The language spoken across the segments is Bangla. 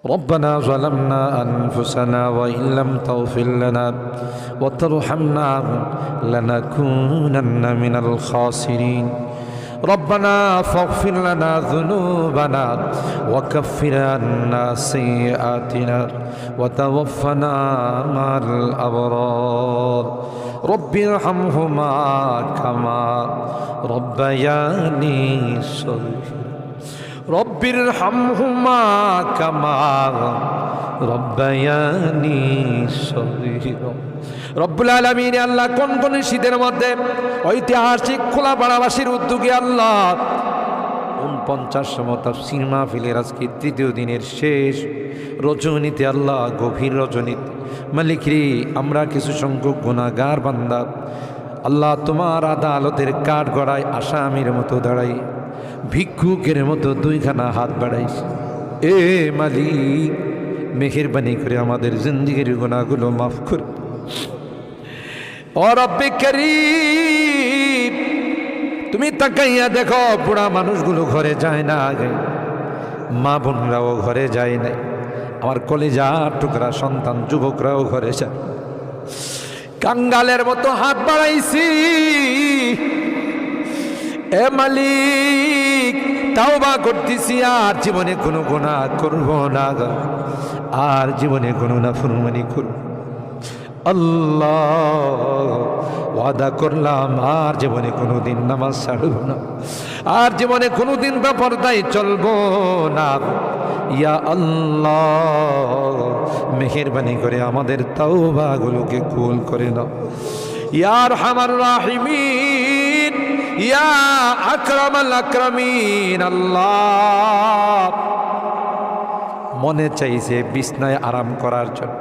ربنا ظلمنا أنفسنا وإن لم تغفر لنا وترحمنا لنكونن من الخاسرين ربنا فاغفر لنا ذنوبنا وكفر عنا سيئاتنا وتوفنا مع الأبرار رب ارحمهما كما ربياني صغيرا رب ارحمهما كما ربياني صغيرا রব্বুল আলামিন আল্লাহ কোন শীতের মধ্যে ঐতিহাসিক খোলাপাড়াবাসীর উদ্যোগে আল্লাহ 49তম তাফসীর মাহফিলের আজকে তৃতীয় দিনের শেষ রজনীতে আল্লাহ গভীর রজনীতে মালিক রে আমরা কিছু সংখ্যক গুনাহগার বান্দা আল্লাহ তোমার আদালতের কাঠগড়ায় আসামির মতো দাঁড়াই ভিক্ষুকের মতো দুইখানা হাত বাড়াইছি এ মালিক মেহেরবানি করে আমাদের জিন্দেগির গুনাহগুলো মাফ কর ও রব্বে করিম তুমি তাকাইয়া দেখো বুড়া মানুষগুলো ঘরে যায় না আগে মা বোনরাও ঘরে যায় নাই আমার কলিজার টুকরা সন্তান যুবকরাও ঘরে যায় কাঙ্গালের মতো হাত বাড়াইছি এ মালিক তাওবা করতেছি আর জীবনে কোনো গুনাহ করব না আর জীবনে কোনো নাফরমানি করব আল্লাহ ওয়াদা করলাম আর জীবনে কোনোদিন নামাজ ছাড়ব না আর জীবনে কোনোদিন বেপরদায় চলবো না ইয়া আল্লাহ মেহেরবানি করে আমাদের তাওবাগুলোকে কবুল করে নাও ইয়া আরহামার রাহিমিন ইয়া আকরামাল আকরামিন আল্লাহ মনে চাইছে বিছনায় আরাম করার জন্য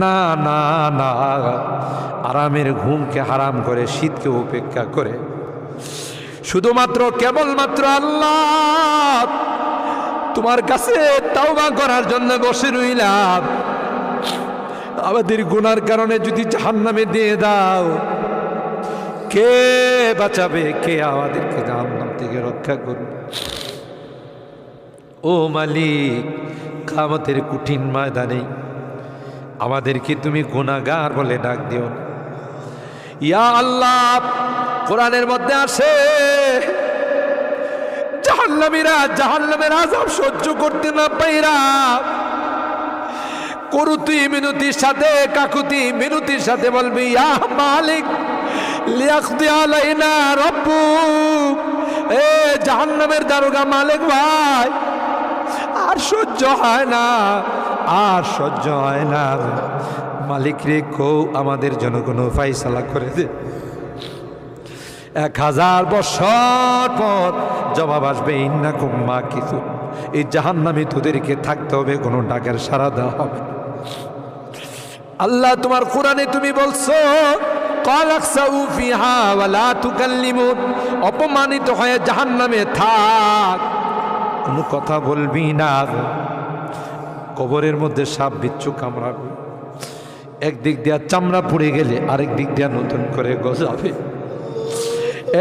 না না না আরামের ঘুমকে হারাম করে শীতকে উপেক্ষা করে শুধুমাত্র কেবলমাত্র আল্লাহ তোমার কাছে তাওবা করার জন্য বসে রইলাম আমাদের গুনার কারণে যদি জাহান্নামে দিয়ে দাও কে বাঁচাবে কে আমাদেরকে জাহান্নাম থেকে রক্ষা করবে ও মালিক কিয়ামতের কঠিন ময়দানে আমাদেরকে তুমি গুনাহগার বলে ডাক দিও না ইয়া আল্লাহ কোরআনের মধ্যে আসে জাহান্নামীরা জাহান্নামের আযাব সহ্য করতে না পাইরা করুতি মিনতির সাথে কাকুতি মিনতির সাথে বলবি ইয়া মালিক লিয়াকদি আলাইনা রাব্বুক এ জাহান্নামের দারোগা মালিক ভাই আর সহ্য হয় না আর সহ্য হয় না মালিক রে কো আমাদের জন্য কোনো ফায়সালা করে দে 1000 বছর পর জবাব আসবে ইন্নাকুম মাকিসু এই জাহান্নামে তোদেরকে থাকতে হবে কোনো ডাকের সাড়া দেওয়া হবে আল্লাহ তোমার কোরআনে তুমি বলছো কালাকসাউ ফিহা ওয়ালা তুকাল্লিমুন অপমানিত হয়ে জাহান্নামে থাক কোনো কথা বলবি না কবরের মধ্যে সাপ বিচ্ছু কামড়াবে একদিক দিয়া চামড়া পুড়ে গেলে আরেক দিক দিয়া নতুন করে গজাবে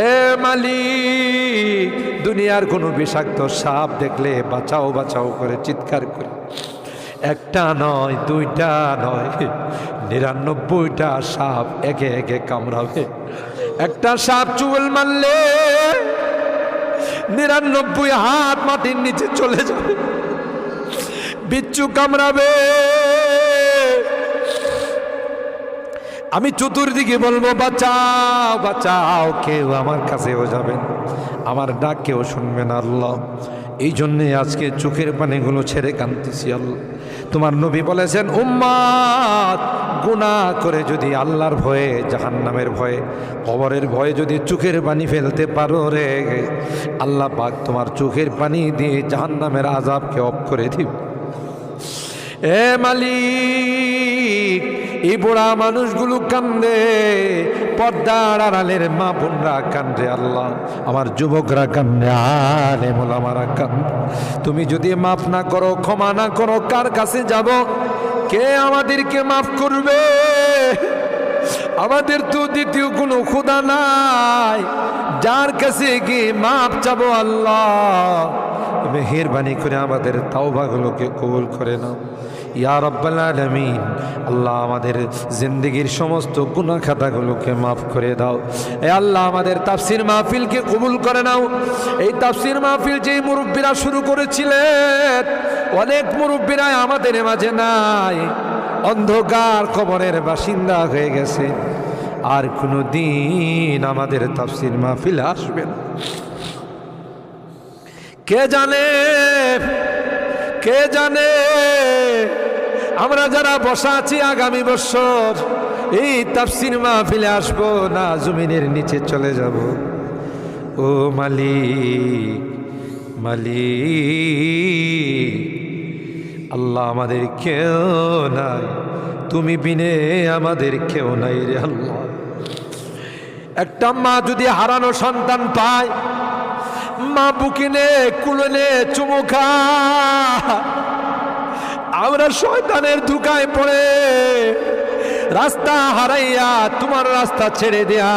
এ মালিক দুনিয়ার কোনো বিষাক্ত সাপ দেখলে বাঁচাও বাঁচাও করে চিৎকার করে একটা নয় দুইটা নয় 99টা সাপ একে একে কামড়াবে একটা সাপ চুল মারলে 99 হাত মাটির নিচে চলে যাবে বিচ্ছু কামড়াবে আমি চতুর্দিকে বলবো বাঁচাও বাঁচাও কেউ আমার কাছেও যাবেন আমার ডাক কেউ শুনবেন আল্লাহ এই জন্যে আজকে চোখের পানিগুলো ছেড়ে কাঁদতেছি আল্লাহ তোমার নবী বলেছেন উম্মাত গুনাহ করে যদি আল্লাহর ভয়ে জাহান্নামের ভয়ে কবরের ভয়ে যদি চোখের পানি ফেলতে পারো রে আল্লাহ পাক তোমার চোখের পানি দিয়ে জাহান্নামের আযাবকে অফ করে দিবে এ মালিক এই বুড়া মানুষগুলো কান্দে পর্দার আড়ালের মা বোনরা কান্দে আল্লাহ আমার যুবকরা কান্দে আলেম ওলামারা কান্দে তুমি যদি মাফ না করো ক্ষমা না করো কার কাছে যাব কে আমাদেরকে মাফ করবে আমাদের তো দ্বিতীয় কোনো খোদা নাই যার কাছে গিয়ে মাফ চাবো আল্লাহ মেহেরবানি করে আমাদের তাওবাগুলোকে কবুল করে নাও ইয়া রাব্বাল আলামিন। আল্লাহ আমাদের জিন্দেগির সমস্ত গুনাহ খাতাগুলোকে মাফ করে দাও। এ আল্লাহ আমাদের তাফসীর মাহফিলকে কবুল করে নাও। এই তাফসীর মাহফিল যেই মুরব্বীরা শুরু করেছিলেন, অনেক মুরব্বীরা আমাদের মাঝে নাই, অন্ধকার কবরের বাসিন্দা হয়ে গেছে, আর কোনো দিন আমাদের তাফসীর মাহফিল আসবে না। কে জানে, কে জানে আমরা যারা বসা আছি আগামী বছর এই তাফসীর মাহফিলে আসবো না, জমিনের নিচে চলে যাব। ও মালিক, মালিক আল্লাহ, আমাদের কেউ নাই, তুমি বিনে আমাদের কেউ নাই রে আল্লাহ। একটা মা যদি হারানো সন্তান পায়, মা বুকিনে কুলনে চুমু খায়, আমরা শয়তানের ধোঁকায় পড়ে রাস্তা হারাইয়া তোমার রাস্তা ছেড়ে দেয়া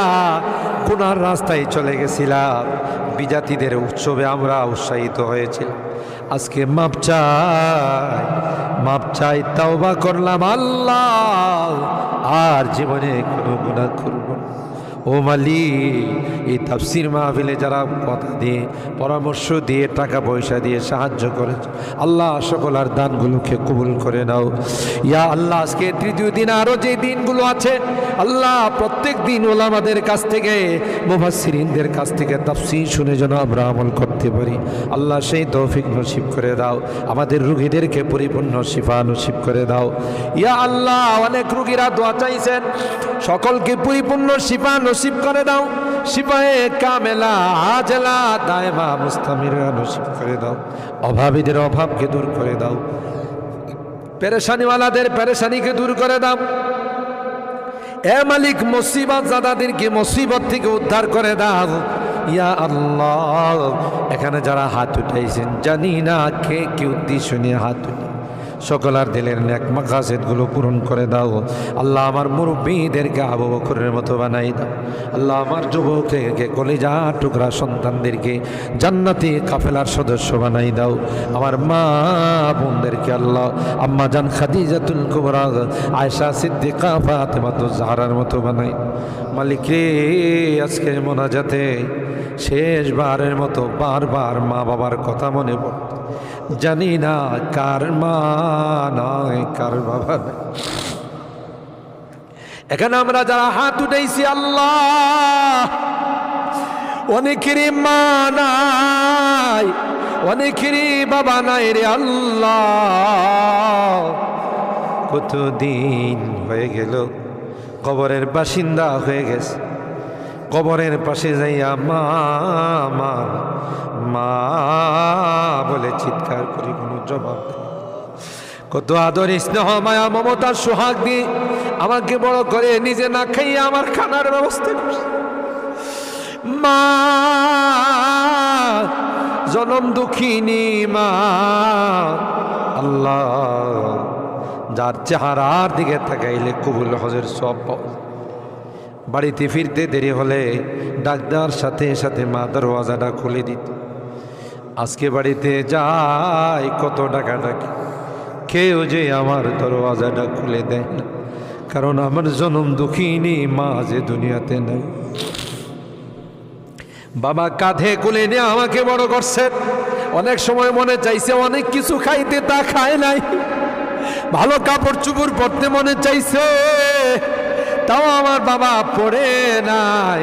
গুনার রাস্তায় চলে গেছিলাম। বিজাতিদের উৎসবে আমরা উৎসাহিত হয়েছিলাম, আজকে মাপ চাই, মাপ চাই, তাওবা করলাম আল্লাহ, আর জীবনে কোনো গুনাহ করব না। ও মালিক, এই তাফসীর মাহফিলে যারা কথা দিয়ে, পরামর্শ দিয়ে, টাকা পয়সা দিয়ে সাহায্য করেছে, আল্লাহ সকলের দানগুলোকে কবুল করে নাও ইয়া আল্লাহ। আজকে তৃতীয় দিন, আরও যে দিনগুলো আছে আল্লাহ, প্রত্যেক দিন ওলামাদের কাছ থেকে, মুফাসসিরিনদের কাছ থেকে তাফসীর শুনে যেন আমরা আমল করতে পারি, আল্লাহ সেই তৌফিক নসিব করে দাও। আমাদের রোগীদেরকে পরিপূর্ণ শিফা নসিব করে দাও ইয়া আল্লাহ। অনেক রোগীরা দোয়া চাইছেন, সকলকে পরিপূর্ণ শিফা নসিব করে দাও, শিফায়ে কামেলা আজলা দায়মা মুস্তামিরা নসিব করে দাও। অভাবীদের অভাবকে দূর করে দাও, পেরেশানিওয়ালাদের পেরেশানিকে দূর করে দাও। এ মালিক, মুসিবত জাদাদেরকে মুসিবত থেকে উদ্ধার করে দাও ইয়া আল্লাহ। এখানে যারা হাত উঠাইছেন, জানি না কে কি উদ্দেশ্য নিয়ে হাত উঠে, সকলার দিলের নেক মাকাসিদগুলো পূরণ করে দাও আল্লাহ। আমার মুরব্বীদেরকে আবু বকরের মতো বানাই দাও আল্লাহ। আমার যুবককে কলিজা টুকরা সন্তানদেরকে জান্নাতি কাফেলার সদস্য বানাই দাও। আমার মা বোনদেরকে আল্লাহ, আম্মা জান খাদিজাতুল কুবরা, আয়েশা সিদ্দিকা, ফাতেমাতুজ জাহরার মতো বানাই। মালিক রে, আজকের মোনাজাতে শেষবারের মতো বারবার মা বাবার কথা মনে পড়ে, জানি না কার মা নাই, কার বাবা নাই। এখানে আমরা যারা হাত উঠাইছি আল্লাহ, অনেকেরই মা নাই, অনেকেরই বাবা নাই রে আল্লাহ। কতদিন হয়ে গেল কবরের বাসিন্দা হয়ে গেছে, কবরের পাশে যাইয়া মা মা মা বলে চিৎকার করি, কোনো জবাব দেয়। কত আদর স্নেহ মায়া মমতার সোহাগ দিয়ে আমাকে বড় করে, নিজে না খাইয়ে আমার খানার ব্যবস্থা করছে। মা জনম দুঃখিনী মা আল্লাহ, যার চেহারার দিকে তাকাইলে কবুল হজের সব পাওয়া। বাড়িতে ফিরতে দেরি হলে ডাক্তার সাথে সাথে মা দরওয়াজাটা খুলে দিত। আজকে বাড়িতে যাই কত টাকা ডাকি, কেউ যে আমার দরওয়াজাটা খুলে দেয় না, কারণ আমার জনম দুঃখিনী মা যে দুনিয়াতে নেই। বাবা কাঁধে কোলে নিয়ে আমাকে বড় করছে। অনেক সময় মনে চাইছে অনেক কিছু খাইতে, তা খায় নাই। ভালো কাপড় চুপড় পরতে মনে চাইছে, তাও আমার বাবা পড়ে নাই।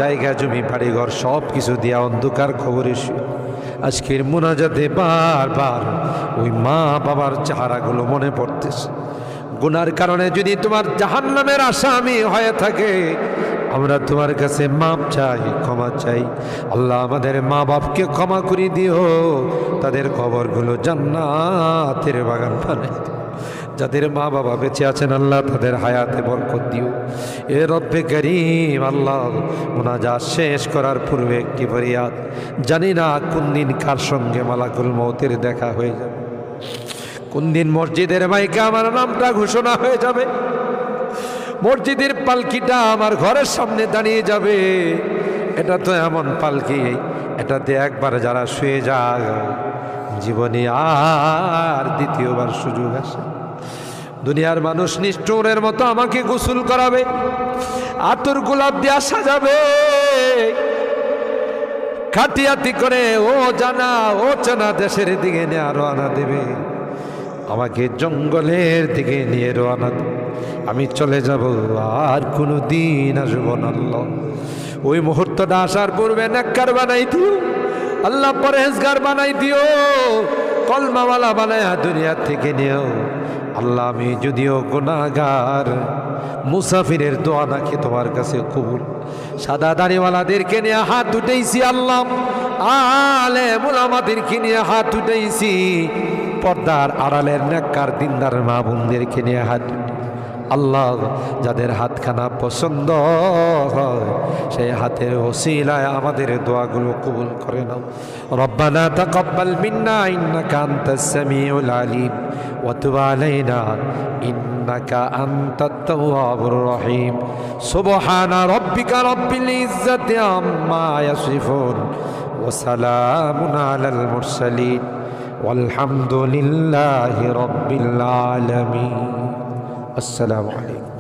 জায়গা জমি বাড়িঘর সব কিছু দিয়া অন্ধকার খবরে আজকের মোনাজাতে বারবার ওই মা বাবার চেহারাগুলো মনে পড়তেছে। গুনার কারণে যদি তোমার জাহান্নামের আসামি হয়ে থাকে, আমরা তোমার কাছে মাপ চাই, ক্ষমা চাই। আল্লাহ আমাদের মা বাপকে ক্ষমা করে দিও, তাদের কবরগুলো জান্নাতের বাগান বানাই দিও। যাদের মা বাবা বেঁচে আছেন আল্লাহ তাদের হায়াতে বরকত দিও। এ রব্বে করিম আল্লাহ, মোনাজাত শেষ করার পূর্বে একটি ফরিয়াদ, জানি না কোন দিন কার সঙ্গে মালাকুল মৌতের দেখা হয়ে যাবে, কোন দিন মসজিদের মাইকে আমার নামটা ঘোষণা হয়ে যাবে, মসজিদের পালকিটা আমার ঘরের সামনে দাঁড়িয়ে যাবে। এটা তো এমন পালকি, এটাতে একবার যারা শুয়ে যায় জীবনে আর দ্বিতীয়বার সুযোগ আসে। দুনিয়ার মানুষ নিষ্ঠুরের মতো আমাকে গোসল করাবে, আতর গোলাপ দিয়ে সাজাবে, খাটিয়াতি করে ও জানা ও চেনা দেশের দিকে নিয়ে রওনা দেবে, আমাকে জঙ্গলের দিকে নিয়ে রওনা দেবে, আমি চলে যাব, আর কোনো দিন আসব না। আল্লাহ ওই মুহূর্তটা আসার পূর্বে নেককার বানাই দিও আল্লাহ, পরহেজগার বানাই দিও, কলমাওয়ালা বানায় দুনিয়া থেকে নিও আল্লাহ। আমি যদিও গুনাহগার, মুসাফিরের দোয়া নাকি তোমার কাছে কবুল। সাদা দাড়িওয়ালাদেরকে নিয়ে হাত উঠেছি আল্লাহ, আলেম ওলামাদেরকে নিয়ে হাত উঠেছি, পর্দার আড়ালের নেককার দিনদার মা বোনদেরকে নিয়ে হাত আল্লাহ। যাদের হাতখানা পছন্দ হয় সেই হাতের ওসিলায় আমাদের দোয়াগুলো কবুল করে নাও। রব্বানা তাকাব্বাল মিন্না ইন্নাকা আনতাস সামিউল আলিম ওয়া তুব আলাইনা ইন্নাকা আনতাত তাওয়াবুর রহিম। সুবহানা রাব্বিকা রাব্বিল ইজ্জাতি আম্মা ইয়াসিফুন ওয়া সালামুন আলাল মুরসালিন ওয়ালহামদুলিল্লাহি রাব্বিল আলামিন। আসসালামু আলাইকুম।